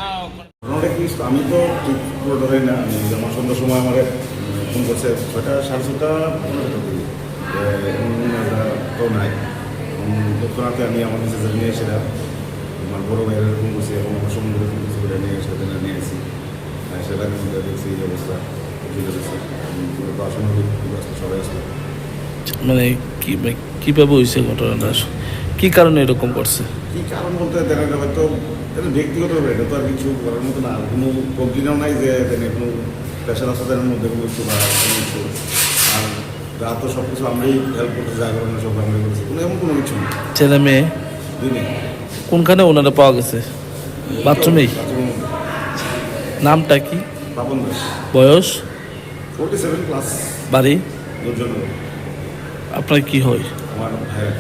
ঘটনাটা কি, আমি তো ঠিক পুরো ধরে না। আমি আমার সন্ধ্যার সময় আমার ফোন করছে 6টা 6:30 তো নাই। তৎক্ষণাৎ আমি আমার মেসেজে নিয়ে এসে আমার বড় ভাইয়ের ফোন করছি এবং আমার সমুদ্রে ফোন করছি, করে নিয়ে সাথে নিয়ে এসেছি। সেটার মধ্যে দেখছি এই অবস্থা চলে গেছে। পড়াশোনা সবাই আসলো। মানে কীভাবে হয়েছে ঘটনাটা, কী কারণে এরকম করছে? কী কারণ বলতে দেখা গেল হয়তো এটা ব্যক্তিগত ব্যাপার, এটা তো আর কিছু করার মতো না। আর কোনো কমপ্লেনও নাই যে কোনো পেশার আসাদের মধ্যে কোনো কিছু বা কোনো কিছু। আর রাত তো সব কিছু আমরাই হেল্প করতে, যা কারণে সব আমরাই করছি, কোনো এমন কোনো কিছু নেই। ছেলে মেয়ে দিনে কোনখানে ওনারা পাওয়া গেছে? বাথরুমেই? নামটা কি? পাপন দাস, বয়স? 47+। বাড়ি? দুজন। আপনার কি হয়? আমার ভাইয়া।